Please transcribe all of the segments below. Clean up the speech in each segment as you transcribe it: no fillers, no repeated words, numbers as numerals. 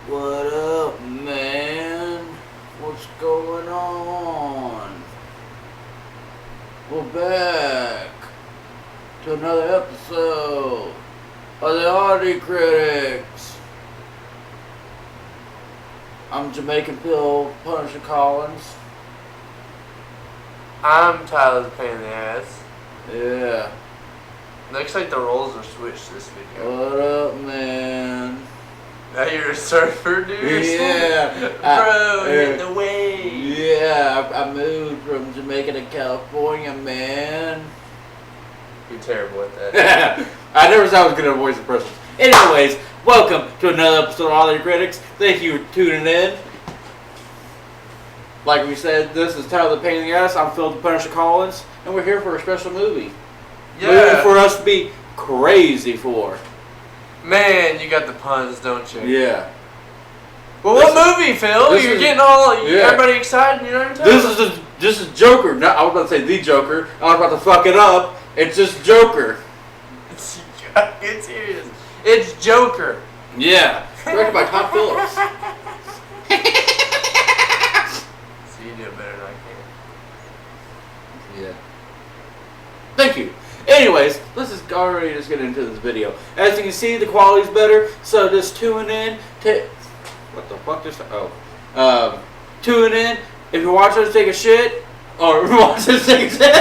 What up, man? What's going on? We're back to another episode of the Oddity Critics. I'm Jamaican Pill Punisher Collins. I'm Tyler the Pain in the Ass. Yeah. Looks like the roles are switched this video. What up, man? Now you're a surfer, dude? Yeah. Bro, hit the wave. Yeah, I moved from Jamaica to California, man. You're terrible at that. I never thought I was going to voice impressions. Anyways, welcome to another episode of Oddity Critics. Thank you for tuning in. Like we said, this is Tyler the Pain in the Ass. I'm Phil the Punisher Collins, and we're here for a special movie. Yeah. Movie for us to be crazy for. Man, you got the puns, don't you? Yeah. Well, what movie, Phil? You're getting all everybody excited. You know what I'm talking about? This is Joker. No, I was about to say the Joker. I was about to fuck it up. It's just Joker. Get serious. It's Joker. Yeah. Directed by Tom Phillips. So you do it better than I can. Yeah. Thank you. Anyways, let's just already just get into this video. As you can see, the quality's better, so just tune in. What the fuck just? Oh. Tune in. If you're watching us take a shit, or if you're watching us take a shit,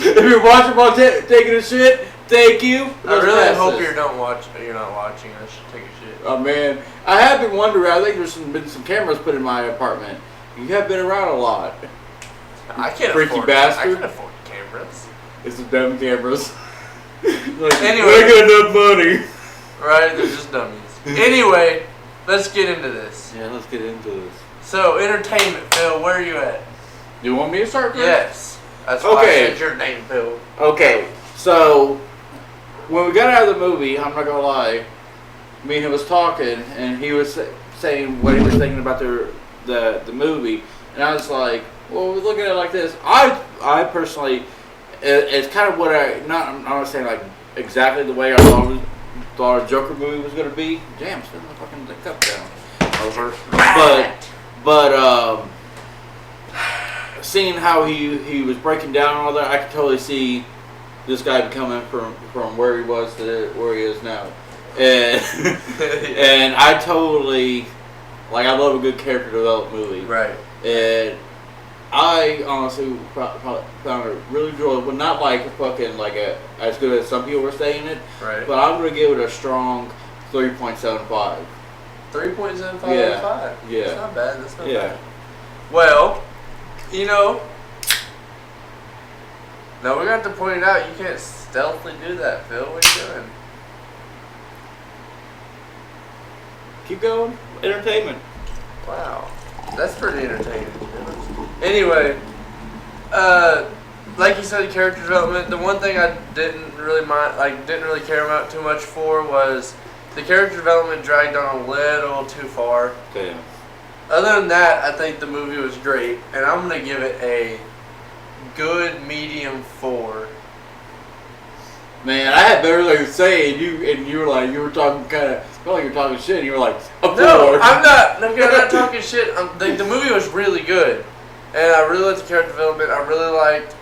if you're watching while taking a shit, thank you. I really hope you're not watching us take a shit. Oh man, I have been wondering. I think there's been some cameras put in my apartment. You have been around a lot. I can't freaky afford bastard. I can't afford cameras. It's the dumb cameras. Anyway, I got enough money. Right, they're just dummies. Anyway, let's get into this. Yeah, let's get into this. So, entertainment, Phil, where are you at? You want me to start? Chris? Yes. That's why I said your name, Phil. Okay, so when we got out of the movie, I'm not gonna lie, me and him was talking, and he was saying what he was thinking about the movie, and I was like, well, we're looking at it like this. I personally, it's kind of what I'm not saying like exactly the way I thought a Joker movie was gonna be. Damn, spin the fucking cup down. Over. But seeing how he was breaking down and all that, I could totally see this guy becoming from where he was to where he is now, and and I totally I love a good character development movie, right? And I honestly found it really enjoyable, not as good as some people were saying it, right? But I'm gonna give it a strong 3.75. 3.75 Yeah. out of 5. Yeah. That's not bad. That's not Yeah. bad. Well, now we got to point out you can't stealthily do that, Phil. What are you doing? Keep going. Entertainment. Wow. That's pretty entertaining. Anyway, like you said, character development. The one thing I didn't really care about too much for was the character development dragged on a little too far. Damn. Other than that, I think the movie was great, and I'm gonna give it a good medium 4. Man, I had better things to say, and you were talking kind of felt like you were talking shit, and you were like, a 4. No, I'm not. No, I'm not talking shit. The movie was really good, and I really liked the character development. I really liked,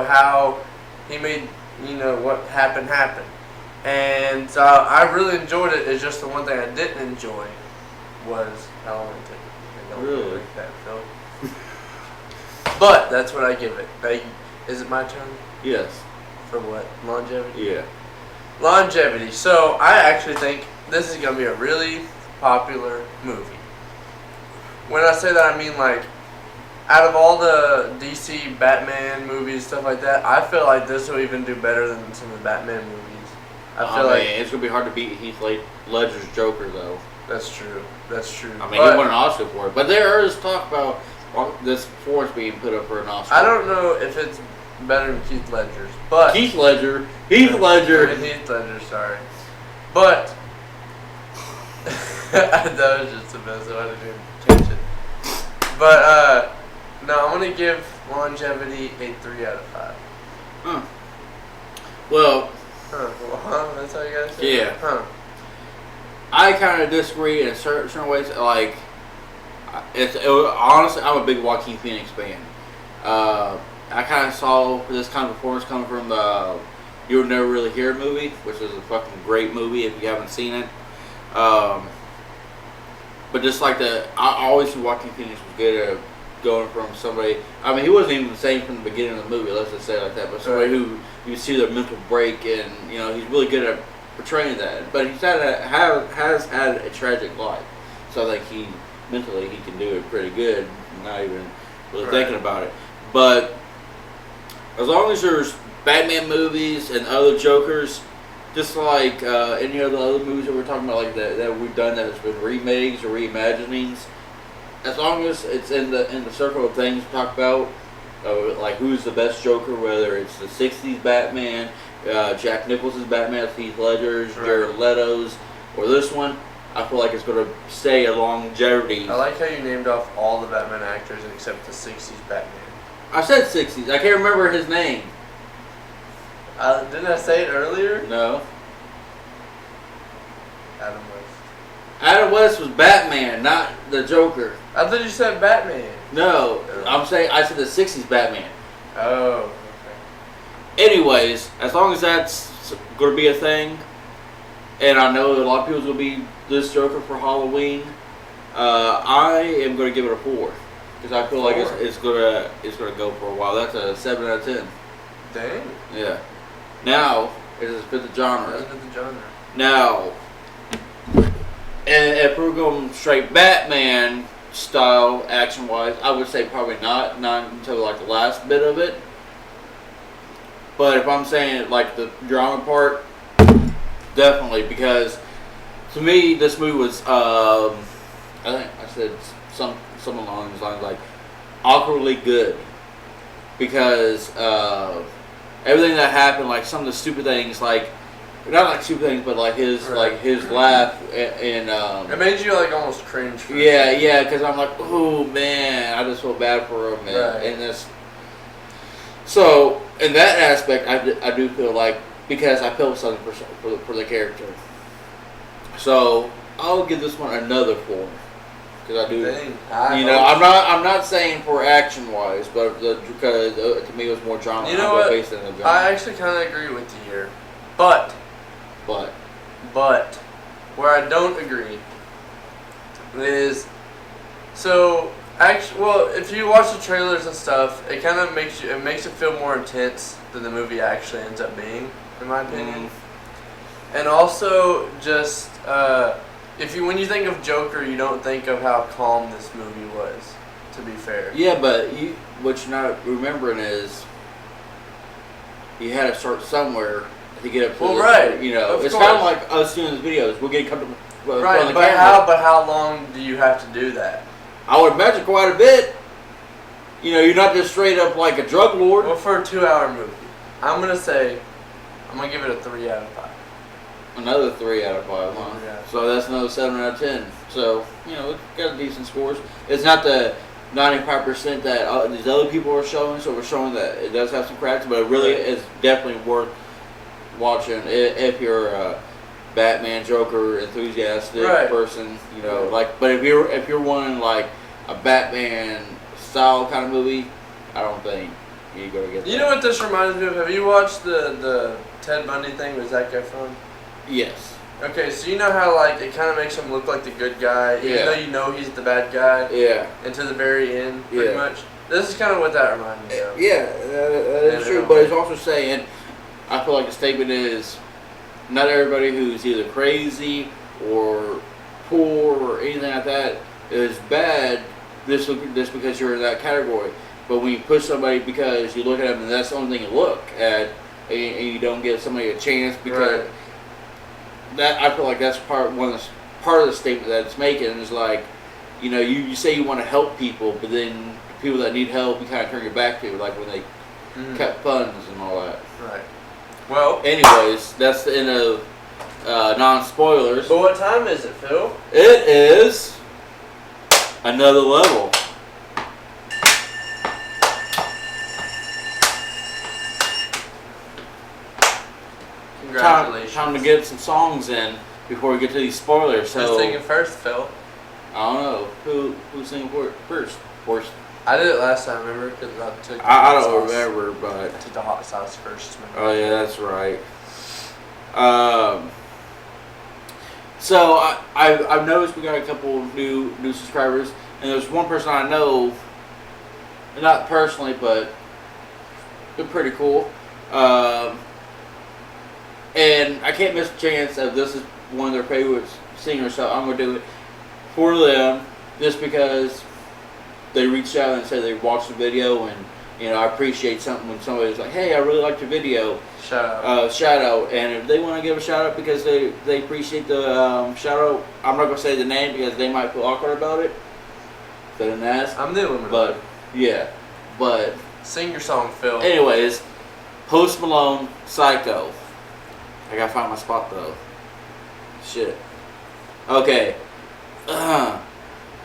how he made, what happened. And so I really enjoyed it. It's just the one thing I didn't enjoy was how long it took. Really? Like that, Phil. But that's what I give it. Is it my turn? Yes. For what? Longevity? Yeah. Longevity. So I actually think this is going to be a really popular movie. When I say that, I mean out of all the DC Batman movies, stuff like that, I feel like this will even do better than some of the Batman movies. I feel like it's going to be hard to beat Heath Ledger's Joker, though. That's true. I mean, he won an Oscar for it, but there is talk about this performance being put up for an Oscar. I don't know if it's better than Heath Ledger's, but Heath Ledger, sorry, but that was just the best. So I didn't even catch it. But no, I'm gonna give Longevity a 3 out of 5. Huh. Well, That's how you gotta say it? Yeah. Huh. I kind of disagree in certain ways. Like, honestly, I'm a big Joaquin Phoenix fan. I kind of saw this kind of performance coming from the You'll Never Really Hear movie, which is a fucking great movie if you haven't seen it. But just like I always knew Joaquin Phoenix was good at going from somebody. I mean, he wasn't even the same from the beginning of the movie. Let's just say it like that. But somebody who you see their mental break, and he's really good at portraying that. But he's has had a tragic life, so I think he can do it pretty good. Not even really thinking about it. But as long as there's Batman movies and other Jokers, just like any of the other movies that we're talking about, like that we've done that has been remakes or reimaginings, as long as it's in the circle of things we talk about, like who's the best Joker, whether it's the '60s Batman, Jack Nicholson's Batman, Heath Ledger's, Jared Leto's, or this one, I feel like it's going to stay a longevity. I like how you named off all the Batman actors except the '60s Batman. I said '60s. I can't remember his name. Didn't I say it earlier? No. Adam West. Adam West was Batman, not the Joker. I thought you said Batman. No, I said the '60s Batman. Oh, okay. Anyways, as long as that's going to be a thing, and I know a lot of people's going to be this Joker for Halloween, I am going to give it a 4 because I feel like it's going to go for a while. That's a 7 out of 10. Dang. Yeah. Now it is fit the genre. Doesn't fit the genre. Now, and if we're going straight Batman style, action wise, I would say probably not until like the last bit of it. But if I'm saying like the drama part, definitely, because to me this movie was I think I said some along these lines like awkwardly good, because everything that happened, like some of the stupid things, like not like stupid things, but like his laugh and it made you like almost cringe. Yeah, because I'm like, oh man, I just feel bad for him, and this. So in that aspect, I do feel like, because I feel something for the character. So I'll give this one another 4 because I do. I'm not saying for action wise, but because to me it was more drama. You know what? Based in the drama. I actually kind of agree with you here, but where I don't agree is if you watch the trailers and stuff, it kind of makes it feel more intense than the movie actually ends up being, in my opinion. And also, just when you think of Joker, you don't think of how calm this movie was. To be fair. Yeah, but what you're not remembering is you had to start somewhere to get up to it's kind of like us doing these videos. We're getting comfortable. Right, but how long do you have to do that? I would imagine quite a bit. You're not just straight up like a drug lord. Well, for a 2-hour movie, I'm gonna give it a 3 out of 5. Another 3 out of 5, huh? Yeah. So that's another 7 out of 10. So it's got decent scores. It's not the 95% that these other people are showing. So we're showing that it does have some cracks, but it really is definitely worth watching if you're a Batman Joker enthusiastic person. But if you're wanting like a Batman style kind of movie, I don't think you're gonna get that. You know what this reminds me of? Have you watched the Ted Bundy thing with Zac Efron? Yes. Okay, so you know how like it kind of makes him look like the good guy, even though you know he's the bad guy. Yeah. Until the very end, pretty much. This is kind of what that reminds me of. Yeah, that is true. But he's also saying, I feel like the statement is, not everybody who's either crazy or poor or anything like that is bad just because you're in that category. But when you push somebody because you look at them and that's the only thing you look at, and you don't give somebody a chance because that, I feel like that's part of the statement that it's making is like, you say you want to help people, but then people that need help you kind of turn your back to, like when they cut funds and all that. Right. Well, anyways, that's the end of non-spoilers. But what time is it, Phil? It is another level. Congratulations. Time to get some songs in before we get to these spoilers. So Who's singing first, Phil? I don't know who's singing first. I did it last time, remember? Because I took the I hot don't sauce. remember, but I took the hot sauce first. Remember? oh yeah, that's right. So I've noticed we got a couple of new subscribers, and there's one person I know, not personally, but they're pretty cool. And I can't miss a chance of this is one of their favorite singers, so I'm gonna do it for them just because they reached out and said they watched the video, and I appreciate something when somebody's like, "Hey, I really liked your video." Shout out. Shout out, and if they want to give a shout out because they appreciate the shout out, I'm not gonna say the name because they might feel awkward about it. So then ask. I'm the woman. But yeah, but sing your song, Phil. anyways, Post Malone, Psycho. I gotta find my spot though. Shit. Okay.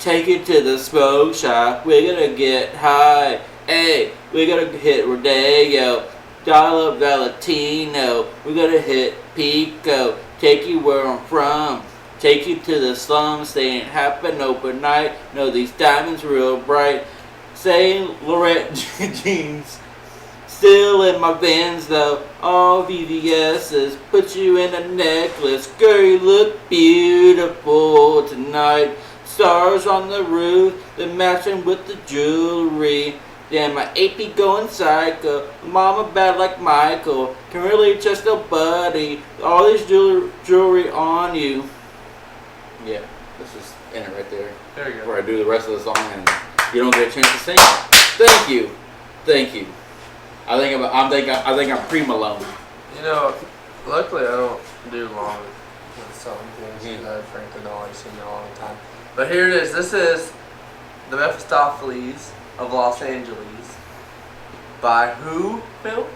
Take it to the smoke shop. We're gonna get high. Hey, we're gonna hit Rodeo. Dial up Valentino. We're gonna hit Pico. Take you where I'm from. Take you to the slums. They ain't happen overnight. No, these diamonds real bright. Saint Laurent jeans. Still in my Vans though. All VVS's. Put you in a necklace. Girl, you look beautiful tonight. Stars on the roof. They're matching with the jewelry. Damn, my AP going psycho. Mama bad like Michael. Can really trust nobody. All this jewelry on you. Yeah, let's just end it right there. There you go. Before I do the rest of the song and you don't get a chance to sing. Thank you. I think I'm pre-Malone. Luckily I don't do long with song things. I frankly don't like singing a long time. But here it is. This is the Mephistopheles of Los Angeles. By who, Phil?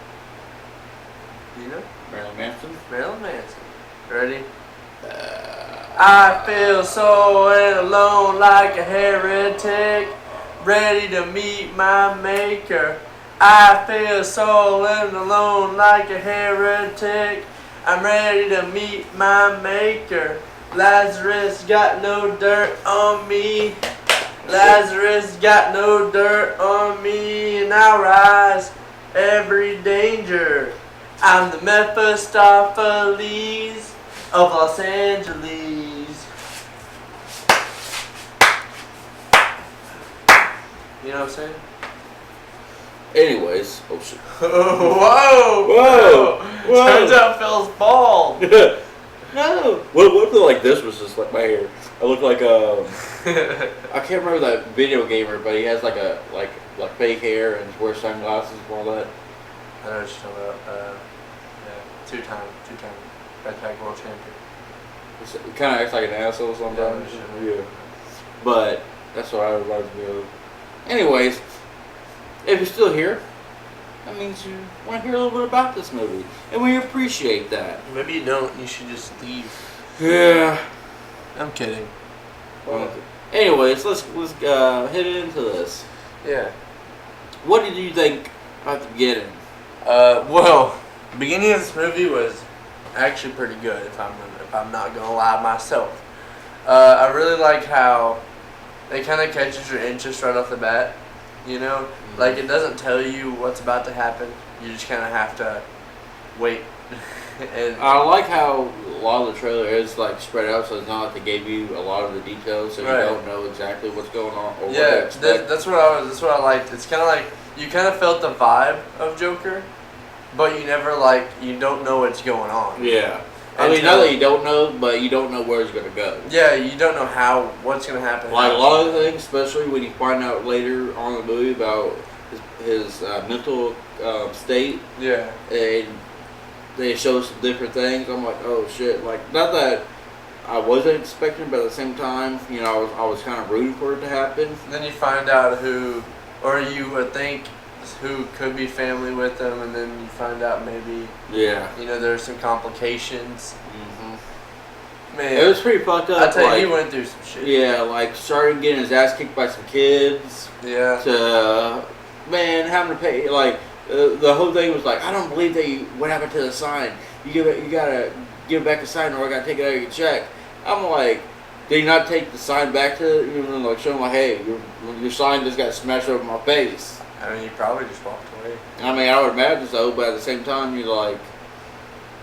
Do you know? Marilyn Manson. Marilyn Manson. Ready? I feel so alone like a heretic, ready to meet my maker. I feel so alone like a heretic, I'm ready to meet my maker. Lazarus got no dirt on me. Lazarus got no dirt on me, and I rise every danger. I'm the Mephistopheles of Los Angeles. You know what I'm saying? Anyways, oh shit. Whoa! Turns out Phil's bald. No. What if like this was just like my hair? I look like I can't remember that video gamer, but he has like fake hair and wears sunglasses and all that. I know what you're talking about. Two-time red tag world champion. He kind of acts like an asshole sometimes. Yeah. But that's what I reminds me of. Anyways, if you're still here, that means you want to hear a little bit about this movie, and we appreciate that. Maybe you don't. You should just leave. Yeah. I'm kidding. Well, anyways, let's hit into this. Yeah. What did you think about the beginning? Well, the beginning of this movie was actually pretty good. If I'm not gonna lie myself, I really like how it kind of catches your interest right off the bat. You know, like it doesn't tell you what's about to happen. You just kind of have to wait. And I like how a lot of the trailer is like spread out, so it's not like they gave you a lot of the details, so you don't know exactly what's going on or what to expect. That's what I liked. It's kind of like you kind of felt the vibe of Joker, but you don't know what's going on. Yeah. I mean, not that you don't know, but you don't know where it's going to go. Yeah, you don't know what's going to happen. Like a lot of things, especially when you find out later on in the movie about his mental state. Yeah. And they show some different things. I'm like, oh shit! Like, not that I wasn't expecting, but at the same time, I was kind of rooting for it to happen. And then you find out you would think who could be family with them, and then you find out maybe there's some complications. Man, it was pretty fucked up. I tell you, he went through some shit. Yeah, like starting getting his ass kicked by some kids. Yeah. To having to pay the whole thing was like, I don't believe what happened to the sign. You gotta give back the sign or I gotta take it out of your check. I'm like, did he not take the sign back to you and like show him like, hey, your sign just got smashed over my face? I mean, he probably just walked away. I mean, I would imagine so, but at the same time, you're like,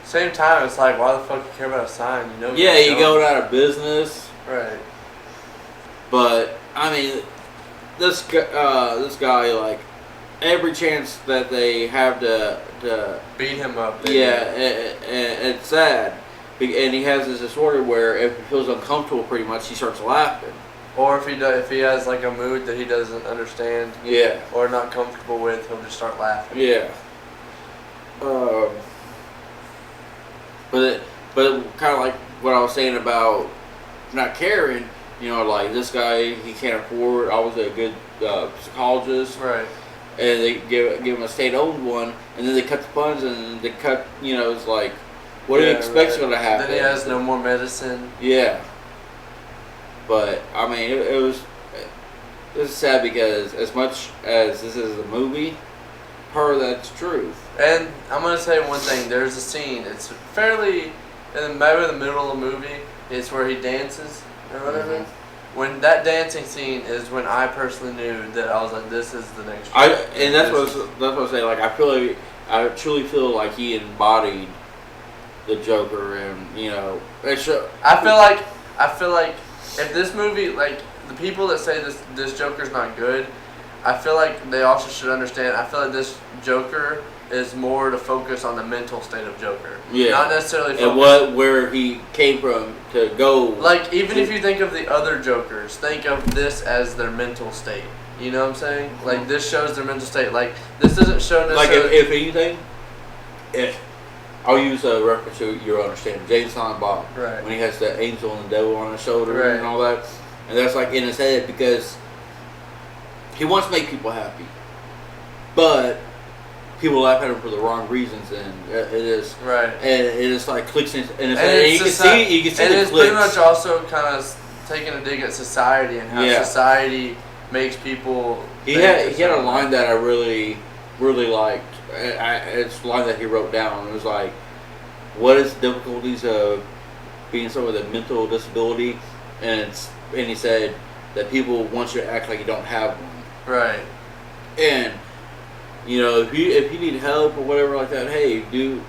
same time, it's like, why the fuck you care about a sign? You know? Yeah, you going out of business. Right. But I mean, this guy, like, every chance that they have to beat him up. Yeah, and it's sad. And he has this disorder where if he feels uncomfortable, pretty much, he starts laughing. Or if he has like a mood that he doesn't understand. Yeah. Or not comfortable with, he'll just start laughing. Yeah. But kind of like what I was saying about not caring, you know, like this guy, he can't afford, I was a good psychologist. Right. And they give him a state-owned one, and then they cut the funds, and they cut, you know, it's like, what do you expect's going to happen? Then he has no more medicine. Yeah. But, I mean, it was sad because as much as this is a movie, part of that's truth. And I'm going to say one thing. There's a scene. It's fairly, maybe in the middle of the movie, it's where he dances or whatever. Mm-hmm. When that dancing scene is when I personally knew that I was like, this is the next. And that's what I'm saying. Like, I truly feel like he embodied the Joker, and you know, I feel like if this movie, like the people that say this Joker's not good, I feel like they also should understand. I feel like this Joker is more to focus on the mental state of Joker. Yeah. Not necessarily focus. And where he came from to go. Like, even if you think of the other Jokers, think of this as their mental state. You know what I'm saying? Mm-hmm. Like, this shows their mental state. Like, this doesn't show necessarily... Like, if anything, I'll use a reference to your understanding. James Silent Bob. Right. When he has the angel and the devil on his shoulder right. and all that. And that's like in his head because he wants to make people happy. But people laugh at him for the wrong reasons, and it is right. And it is like clicks in his head. And you can see the clicks. And it's pretty much also kind of taking a dig at society and how society makes people. He had a line that I really liked. It's a line that he wrote down. It was like, "What is the difficulties of being someone with a mental disability?" And he said that people want you to act like you don't have one. Right. And you know, if you need help or whatever like that, hey, do,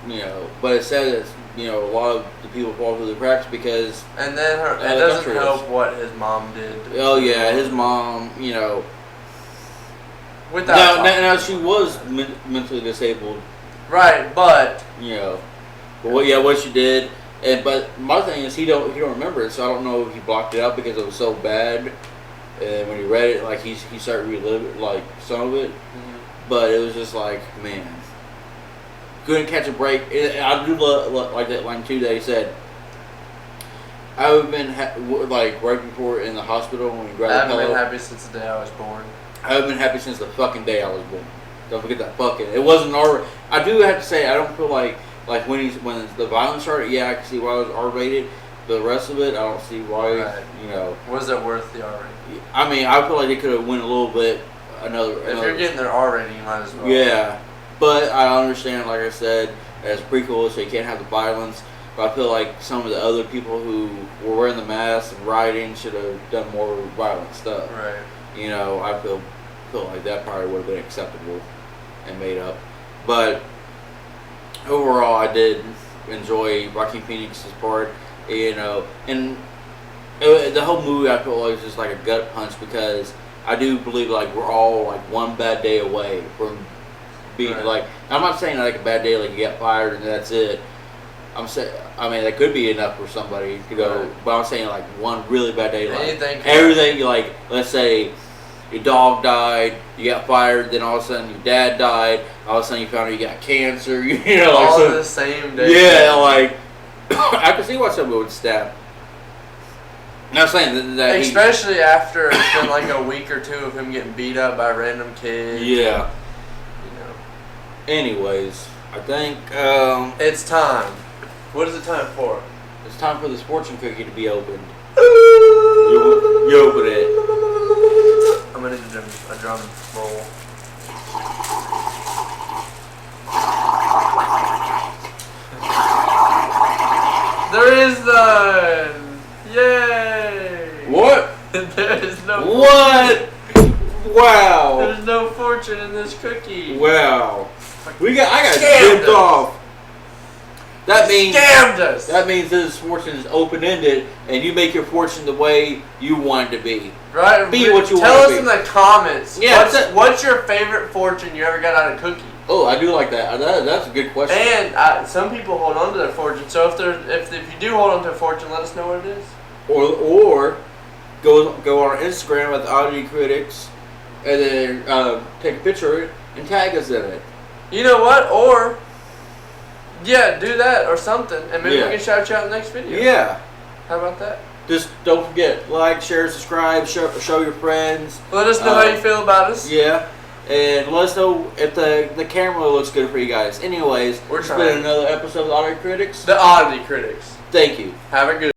you know. But it said that, you know, a lot of the people fall through the cracks because. And then it doesn't help what his mom did. Oh yeah, his mom, you know. Without now she was mentally disabled. Right, but you know, but what she did, but my thing is he don't remember it, so I don't know if he blocked it out because it was so bad. And when he read it, like he started reliving like some of it. Mm-hmm. But it was just like, man, couldn't catch a break. I do like that line too that he said, I have been like right before in the hospital when we grabbed the pillow. I haven't been happy since the day I was born. I haven't been happy since the fucking day I was born. Don't forget that fucking. It wasn't R. I do have to say I don't feel like when the violence started. Yeah, I can see why it was R-rated. The rest of it, I don't see why. Right. You know, was it worth the R rating? I mean, I feel like they could have went a little bit. If you're getting their R rating, you might as well. Yeah, but I understand, like I said, as prequel, so you can't have the violence. But I feel like some of the other people who were wearing the masks and rioting should have done more violent stuff. Right. You know, I feel like that probably would have been acceptable and made up. But overall, I did enjoy Joaquin Phoenix's part. You know, and the whole movie I feel like was just like a gut punch because I do believe like we're all like one bad day away from being like. I'm not saying like a bad day like you get fired and that's it. I'm saying that could be enough for somebody to go, but I'm saying like one really bad day like everything. Like let's say your dog died, you got fired, then all of a sudden your dad died, all of a sudden you found out you got cancer. You know, like all the same day. Yeah, like I can see why somebody would stab. Not saying that especially after it's been like a week or two of him getting beat up by random kids. Yeah. You know. Anyways, I think it's time. What is it time for? It's time for this fortune cookie to be opened. You open it. I'm gonna do a drum roll. done! Yay! What? There is no What? Wow. There's no fortune in this cookie. Wow. I got Scammed ripped us. off. That means Scammed us. That means this fortune is open ended, and you make your fortune the way you want it to be. Right. Be what you Tell want us to be. in the comments. Yeah, What's your favorite fortune you ever got out of cookie? Oh, I do like that. That's a good question. And some people hold on to their fortune. So if you do hold on to a fortune, let us know what it is. Or go on our Instagram at the Oddity Critics, and then take a picture of it and tag us in it. You know what? Or yeah, do that or something, and maybe Yeah. we can shout you out in the next video. Yeah. How about that? Just don't forget, like, share, subscribe, show your friends. Let us know how you feel about us. Yeah. And let us know if the camera looks good for you guys. Anyways, We're it's trying. been another episode of the Oddity Critics. The Oddity Critics. Thank you. Have a good